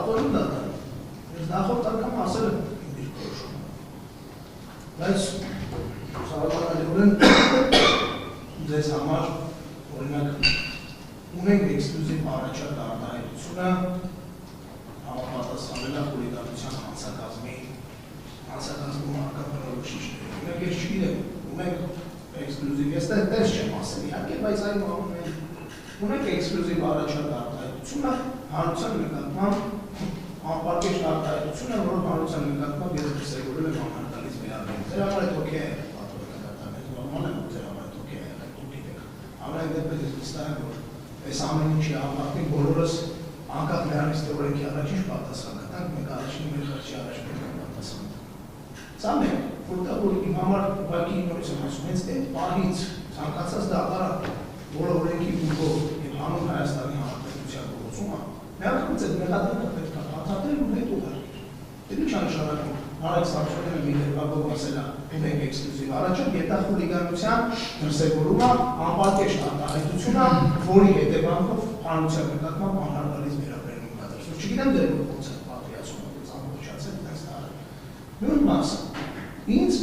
պատվորում դատարան։ Ես նախորդ անգամ ասել եմ իր որոշումը։ Բայց սարաբանալիորեն ձեզ համար օրինակ ունենք էքսկլյուզիվ առաջարկ արտահայտությունը համապատասխանելա խուլիգանության հանցակազմում հարկաբնորոշիչների։ Ունենք ես չգիտեմ, ունենք էքսկլյուզիվ, ես տես չեմ ասել իհարկե, բայց այն ունենք էքսկլյուզիվ առաջարկ արտահայտությունը հանրության նկատմամբ անպարկեշտ արտահայտությունը, որով հանրության նկատմամբ ես դրսևորել եմ անհարգալից վերաբերում։ Ձեր համար այդ օքեյ է, պատվորակատար, նորմալ է, ձեր համար այդ օքեյ է, դուք գիտեք։ Ամեն դեպքում ես վստահ եմ, որ այս ամեն ինչի համակարգին բոլորս անկախ նրանից թե օրենքի առաջ ինչ պատասխան կտանք, մենք առաջին մեր խրճի առաջ պետք է պատասխան տանք։ Սա մենք, որտեղ որ իմ համար ուղղակի նորից եմ ասում, հենց այդ պահից ցանկացած դատարան, որը օրենքի ուղղով եւ հանուն Հայաստանի Հանրապետության գործում է, միանգամից այդ մեղադրանքը պետք է բացատրել ու հետ ուղարկել։ Դե ինչ նշանակում Արեգ Սամսոնյանը մի դեպքով ասել է, ունենք էքսկլյուզիվ առաջարկ, եւ դա խուլիգանության դրսևորումը անպարկեշտ արտահայտություն է, որի հետևանքով հանրության նկատմամբ անհարգալից վերաբերում կա դրսում։ Չգիտեմ դեռ ոնց է պատրաստում ամբողջացել այս տարը։ Նույն մասը։ Ինձ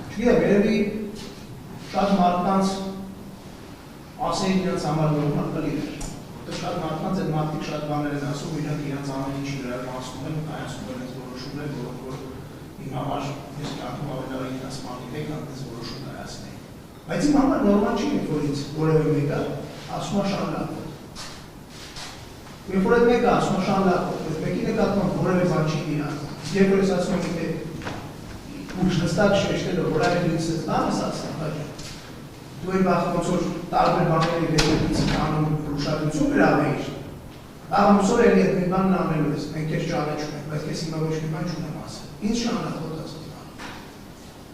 չգիտեմ, երևի շատ մարդկանց ասեին իրենց համար նորմալ կլիներ։ Շատ մարդկանց այդ մարդիկ շատ բաներ են ասում, իրանք իրենց ամեն ինչի վրա ասում են, կայացնում են այս որոշումներ, որոնք որ իմ համար ես կյանքում ավելի ինքնասպանիք եք, անտես որոշում կայացնեի։ Բայց իմ համար նորմալ չի, որ ինձ որևէ մեկը ասում է շարունակել։ Երբ որ այդ մեկը ասում է շարունակել, բայց մեկի նկատմամբ որևէ բան չի դիրանացել, երբ որ ես ասում եմ թե ուշ հստակ շեշտելով, որ այդ ինձ բան ես ասում, դու այն բախտոնց որ տարբեր բաների վերաբերից անում ուշադրություն գրավեիր, աղմուսոր էլի այդ մի բանն անելու ես, մենք ես ճանաչում ենք, բայց ես հիմա ոչ մի բան չունեմ ասել, ինձ շարունակող ասել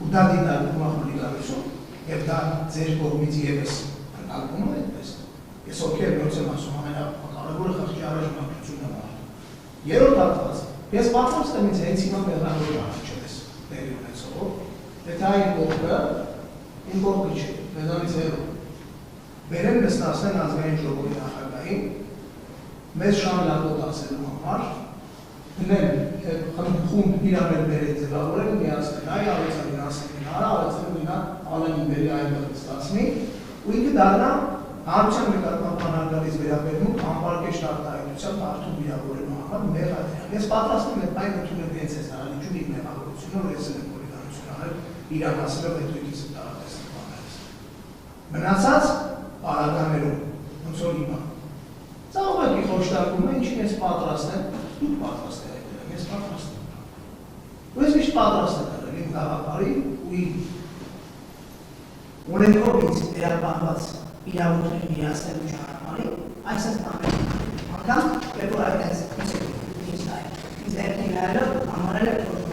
ու դա դիտարկում է խուլիգանություն եւ դա ձեր կողմից եւս ընդհանրում է այդպես, ես օքեյ ոնց եմ ասում, ամենակարևորը խղճի առաջնակությունն է մարդու։ Երրորդ հատված, ես պատմած եմ ինձ հենց հիմա մեղավոր առաջերես տեղի ունեցող, եթե այն կողմը իմ կողմը չէ, մեզանից հեռու։ Վերեմ նստացնեն ազգային ժողովի նախագահին, մեզ շարունակող ասելու համար, դնել խմբում իրար բերել ձևավորել, միացնել, այ արեցան ասեն, արա արեցան մինա Ալենին բերի այնտեղ նստացնի, ու ինքը դառնա հանրության նկատմամբ անհարգալից վերաբերմունք անպարկեշտ արտահայտությամբ մարդու վիրավորելու համար մեղադրյալ։ Ես պատրաստ եմ այդ այն ընդունել հենց այս հարանիջում իր մեղավորությունը, որ ես եմ խուլիգանություն արել, իրան ասելով այդ ուղիքից տարատեսնի բաներս։ Մնացած պարագաներում, ոնց որ հիմա։ Սա ուղղակի խոշտարկում է, ինչին ես պատրաստ եմ, դուք պատրաստ եք այդտեղ, ես պատրաստ եմ։ Ու ես միշտ պատրաստ եմ եղել իմ գաղափարի ու իմ օրենքով ինձ վերաբանված իրավունքների միացնելու ճանապարհին, այսպես բաներ անգամ, երբ որ այդպես ինձ ներքնայելով համարել եմ, որ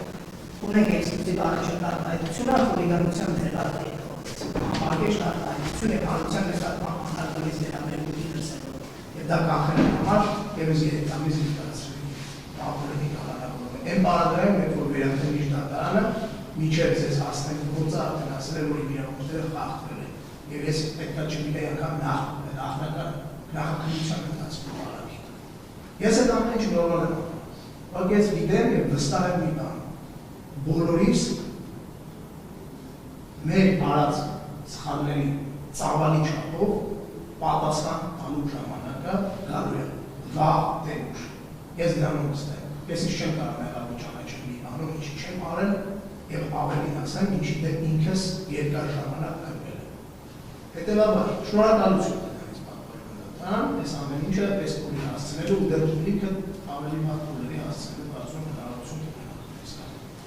ունենք էքսկլյուզիվ առաջարկ արտահայտությունը խուլիգանության դերակատարի կողմից, անպարկեշտ արտահայտություն եւ հանրության նկատմամբ անհարգալից վերաբերմունքի դրսևորում։ Եվ դա կանխելու համար ևս 3 ամիս զինվորացրի ապօրինի կալանավորում։ Այն բարադրայում, երբ որ վերանցել իր դատարանը, միջև ձեզ հասնենք գործը արդեն ասել է, որ իմ իրավունքները խախտվել են։ Եվ ես պետքա չգիտեի անգամ նախնական նախաքննության մտածում արագի։ Ես այդ ամեն ինչ նորմալ եմ անում, բայց ես գիտեմ եւ վստահ եմ մի բան, բոլորիս մեր արած սխալների ծավալի չափով պատասխան տալու ժամանակը գալու է, վաղ թե ուշ։ Ես դրանում վստահ եմ, ես ինչ չեմ կարող մեղավոր ճանաչել մի բանում, ինչի չեմ արել եւ ավելին ասեմ, ինչի դեպ ինքս երկար ժամանակ կրվել եմ։ Հետևաբար, շնորհակալություն դրանից պատվիրական, այս ամեն ինչը այս փուլի հասցնելու ու դեռ փուլիքը ավելի վատ փուլերի հասցնելու բարձր հնարավորություն կունենա։